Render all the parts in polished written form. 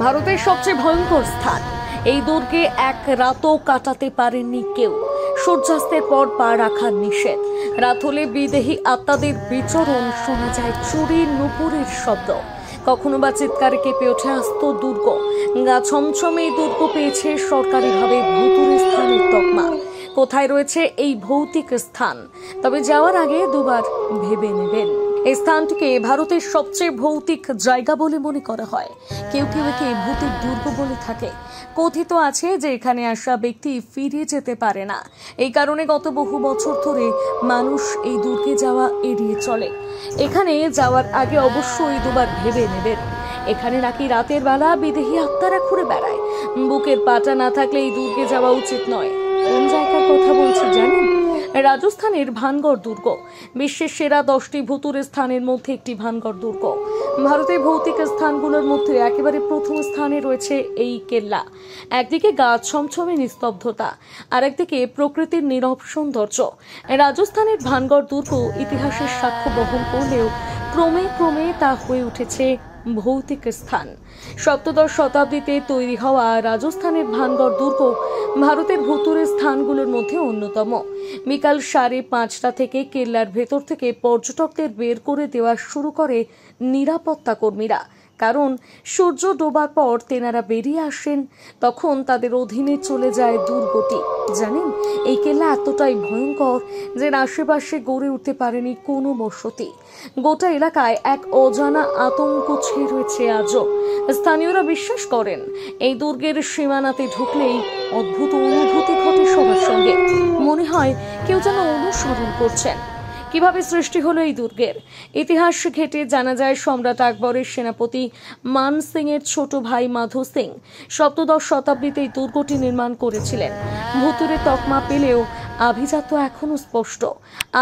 ভারতের সবচেয়ে ভয়ঙ্কর স্থান এই দুর্গে এক রাতও কাটাতে পারেননি কেউ। সূর্যাস্তের পর পা রাখা নিষেধ। রাত হলে বিদেহী আত্মাদের বিচরণ, শোনা যায় চুরির নুপুরের শব্দ, কখনো বা চিৎকারে কেঁপে ওঠে আস্ত দুর্গ। গা ছমছমে এই দুর্গ পেয়েছে সরকারিভাবে ভুতুড়ে স্থানের তকমা। কোথায় রয়েছে এই ভৌতিক স্থান? তবে যাওয়ার আগে দুবার ভেবে নেবেন। এই স্থানটিকে ভারতের সবচেয়ে ভৌতিক জায়গা বলে মনে করা হয়। কেউ কেউ একে ভূতের দুর্গ বলে থাকে। কথিত আছে যে এখানে আসা ব্যক্তি ফিরে যেতে পারে না। এই কারণে গত বহু বছর ধরে মানুষ এই দুর্গে যাওয়া এড়িয়ে চলে। এখানে যাওয়ার আগে অবশ্যই দুবার ভেবে নেবেন। এখানে নাকি রাতের বেলা বিদেহী আত্মারা ঘুরে বেড়ায়। বুকের পাটা না থাকলে এই দুর্গে যাওয়া উচিত নয়। কোন জায়গার কথা বলছি জানেন? রাজস্থানের ভানগড় দুর্গ বিশ্বের সেরা 10টি ভুতুড়ে স্থানের মধ্যে একটি ভানগড় দুর্গ। ভারতের ভৌতিক স্থানগুলোর মধ্যে একেবারে প্রথম স্থানে রয়েছে এই কেল্লা। একদিকে গা ছমছমে নিস্তব্ধতা, আর একদিকে প্রকৃতির নীরব সৌন্দর্য। রাজস্থানের ভানগড় দুর্গ ইতিহাসের সাক্ষ্য বহন করলেও ক্রমে ক্রমে তা হয়ে উঠেছে ভৌতিক স্থান। সপ্তদশ শতাব্দীতে তৈরি হওয়া রাজস্থানের ভানগড় দুর্গ ভারতের ভুতুড়ে স্থানগুলোর মধ্যে অন্যতম। বিকাল 5:30 থেকে কেল্লার ভেতর থেকে পর্যটকদের বের করে দেওয়া শুরু করে নিরাপত্তা কর্মীরা। কারণ সূর্য ডোবার পর তেনারা বেরিয়ে আসেন, তখন তাদের অধীনে চলে যায় দুর্গটি। জানেন, এই কেল্লা এতটাই ভয়ঙ্কর যে আশেপাশে গড়ে উঠতে পারেনি কোনো বসতি। গোটা এলাকায় এক অজানা আতঙ্ক ছেয়ে রয়েছে আজও। স্থানীয়রা বিশ্বাস করেন এই দুর্গের সীমানাতে ঢুকলেই অদ্ভুত অনুভূতি ঘটে সবার সঙ্গে। মনে হয় কেউ যেন অনুসরণ করছেন। কিভাবে সৃষ্টি হলো এই দুর্গের? ইতিহাস ঘেটে জানা যায় সম্রাট আকবরের সেনাপতি মান সিং এর ছোট ভাই মাধো সিং সপ্তদশ শতাব্দীতে এই দুর্গটি নির্মাণ করেছিলেন। ভুতুড়ে তকমা পেলেও আভিজাত্য এখনো স্পষ্ট।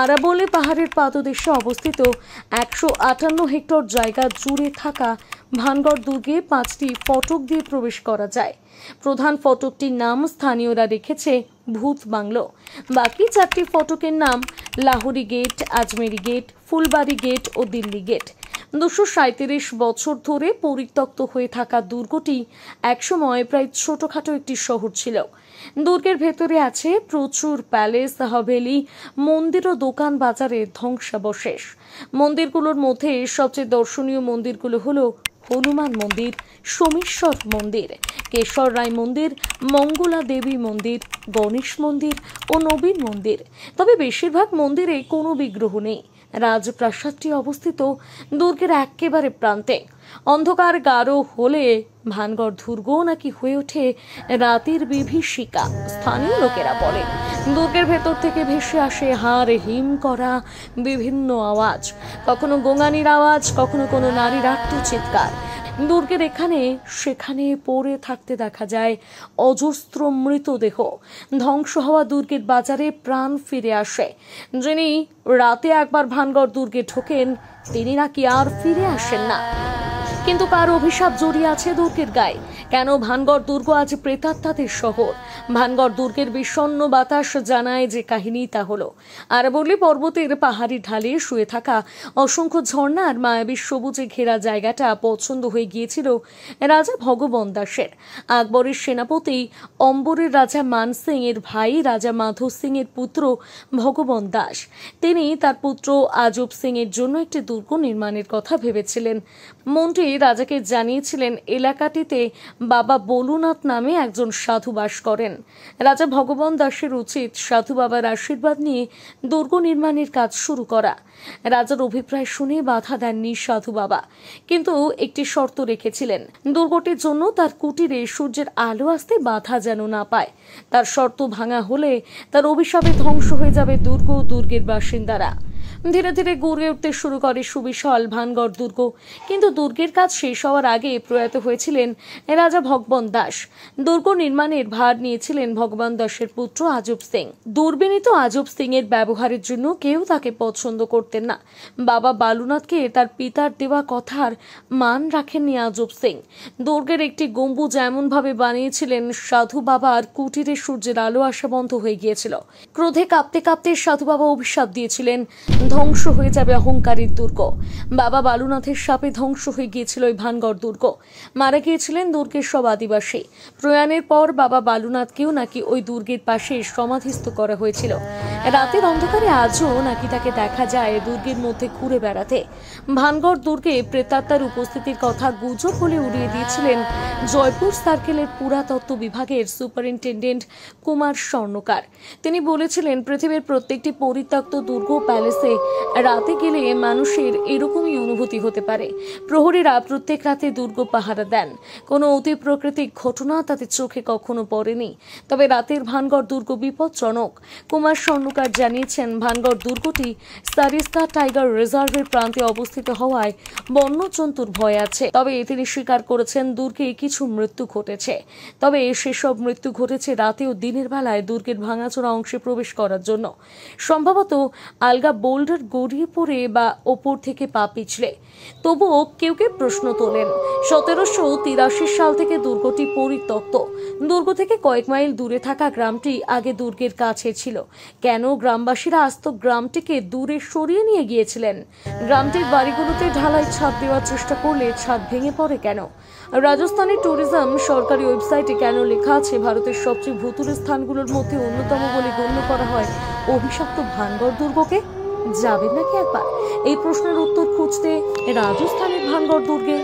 আরাবল্লী পাহাড়ের পাদদেশে অবস্থিত 158 হেক্টর জায়গা জুড়ে থাকা ভানগড় দুর্গে 5টি ফটক দিয়ে প্রবেশ করা যায়। প্রধান ফটকটির নাম স্থানীয়রা রেখেছে ভূত বাংলো। বাকি 4টি ফটকের নাম Lahori gate, Ajmeri gate, Phulbari gate ও দিল্লি গেট। 237 বছর ধরে পরিত্যক্ত হয়ে থাকা দুর্গটি একসময় প্রায় ছোটখাটো একটি শহর ছিল। দুর্গের ভেতরে আছে প্রচুর প্যালেস, হাভেলি, মন্দির ও দোকান বাজারের ধ্বংসাবশেষ। মন্দিরগুলোর মধ্যে সবচেয়ে দর্শনীয় মন্দিরগুলো হলো হনুমান মন্দির, সোমেশ্বর মন্দির, কেশর রায় মন্দির, মঙ্গলা দেবী মন্দির, গণেশ মন্দির ও নবীন মন্দির। তবে বেশিরভাগ মন্দিরে কোনো বিগ্রহ নেই। রাজপ্রাসাদটি অবস্থিত দুর্গের একেবারে প্রান্তে। অন্ধকার গাঢ় হলে ভানগড় দুর্গ নাকি হয়ে ওঠে রাতের বিভীষিকা। স্থানীয় লোকেরা বলে দুর্গের ভেতর থেকে ভেসে আসে হাড় হিম করা বিভিন্ন আওয়াজ, কখনো গোঙানির আওয়াজ, কখনো কোনো নারীর আর্তচিৎকার। দুর্গের এখানে সেখানে পড়ে থাকতে দেখা যায় অজস্র মৃতদেহ। ধ্বংস হওয়া দুর্গের বাজারে প্রাণ ফিরে আসে। যিনি রাতে একবার ভানগড় দুর্গে ঢোকেন তিনি নাকি আর ফিরে আসেন না। কিন্তু কার অভিশাপ জড়িয়ে আছে দুর্গের গায়ে? কেন ভানগড় দুর্গ আজ প্রেতাত্মাদের শহর? ভানগড় দুর্গের বিষণ্ণ বাতাস জানায় যে কাহিনী, তা হলো আরাবল্লী পর্বতের পাহাড়ি ঢালে শুয়ে থাকা অসংখ্য ঝর্ণা আর মায়াবী সবুজে ঘেরা জায়গাটা পছন্দ হয়ে গিয়েছিল রাজা ভগবন দাসের। আকবরের সেনাপতি অম্বরের রাজা মান সিং এর ভাই রাজা মাধো সিং এর পুত্র ভগবন দাস, তিনি তার পুত্র আজব সিং এর জন্য একটি দুর্গ নির্মাণের কথা ভেবেছিলেন। মন্ত্রী রাজাকে জানিয়েছিলেন এলাকাটিতে বাবা বলুনাথ নামে একজন সাধু বাস করেন। রাজা ভগবন দাসের উচিত সাধু বাবার আশীর্বাদ নিয়ে দুর্গ নির্মাণের কাজ শুরু করা। রাজার অভিপ্রায় শুনে বাধা দেননি সাধু বাবা, কিন্তু একটি শর্ত রেখেছিলেন, দুর্গটির জন্য তার কুটিরে সূর্যের আলো আসতে বাধা যেন না পায়। তার শর্ত ভাঙা হলে তার অভিশাপে ধ্বংস হয়ে যাবে দুর্গ, দুর্গের বাসিন্দারা। ধীরে ধীরে গড়ে উঠতে শুরু করে সুবিশাল ভানগড় দুর্গ। কিন্তু দুর্গের কাজ শেষ হওয়ার আগে প্রয়াত হয়েছিলেন রাজা ভগবন দাস। দুর্গ নির্মাণের ভার নিয়েছিলেন ভগবান দাসের পুত্র আজব সিং। দুর্বিনীত আজব সিং এর ব্যবহারের জন্য কেউ তাকে পছন্দ করতেন না। বাবা বালুনাথকে তার পিতার দেওয়া কথার মান রাখেননি আজব সিং। দুর্গের একটি গম্বুজ এমন ভাবে বানিয়েছিলেন সাধু বাবার কুটিরে সূর্যের আলো আসা বন্ধ হয়ে গিয়েছিল। ক্রোধে কাঁপতে কাঁপতে সাধু বাবা অভিশাপ দিয়েছিলেন, ধ্বংস হয়ে যাবে অহংকারীর দুর্গ। বাবা বালুনাথের শাপে ধ্বংস হয়ে গিয়েছিল এই ভানগড় দুর্গ। মারা গিয়েছিলেন দুর্গের সব আদিবাসী। প্রয়াণের পর বাবা বালুনাথকেও নাকি ওই দুর্গের পাশে সমাধিস্থ করা হয়েছিল। রাতের অন্ধকারে আজও নাকি তাকে দেখা যায় দুর্গের মধ্যে ঘুরে বেড়াতে। ভানগড় দুর্গে প্রেতাত্মার উপস্থিতির কথা গুজব বলে উড়িয়ে দিয়েছিলেন জয়পুর সার্কেলের পুরাতত্ত্ব বিভাগের সুপারিনটেন্ডেন্ট কুমার স্বর্ণকার। তিনি বলেছিলেন, পৃথিবীর প্রত্যেকটি পরিত্যক্ত দুর্গ প্যালেসে রাতে গেলে মানুষের এরকমই অনুভূতি হতে পারে। প্রহরীরা প্রত্যেক রাতে দুর্গ পাহারা দেন। কোনো অতি প্রাকৃতিক ঘটনা তাদের চোখে কখনো পড়েনি। তবে রাতের ভানগড় দুর্গ বিপজ্জনক। কুমার স্বর্ণকার জানিয়েছেন, ভানগড় দুর্গটি সারিস্কা টাইগার রিজার্ভের প্রান্তে অবস্থিত হওয়ায় বন্যজন্তুর ভয় আছে। তবে তিনি স্বীকার করেছেন, দুর্গে কিছু মৃত্যু ঘটেছে। তবে সেসব মৃত্যু ঘটেছে রাতে ও দিনের বেলায় দুর্গের ভাঙাচোরা অংশে প্রবেশ করার জন্য। সম্ভবত আলগা বোল্ডার গড়িয়ে পড়ে বা ওপর থেকে পা পিছলে। তবুও কেউ কেউ প্রশ্ন তোলেন, 1783 সাল থেকে দুর্গটি পরিত্যক্ত। দুর্গ থেকে কয়েক মাইল দূরে থাকা গ্রামটি আগে দুর্গের কাছে ছিল। কেন গ্রামবাসীরা আস্ত গ্রামটিকে দূরে সরিয়ে নিয়ে গিয়েছিলেন? গ্রামটির বাড়িগুলোতে ঢালাই ছাদ দেওয়ার চেষ্টা করলে ছাদ ভেঙে পড়ে কেন? রাজস্থানের ট্যুরিজম সরকারি ওয়েবসাইটে কেন লেখা আছে ভারতের সবচেয়ে ভুতুড়ে স্থানগুলোর মধ্যে অন্যতম বলে গণ্য করা হয় অভিশপ্ত ভানগড় দুর্গকে? যাবেন নাকি একবার এই প্রশ্নের উত্তর খুঁজতে রাজস্থানের ভানগড় দুর্গে?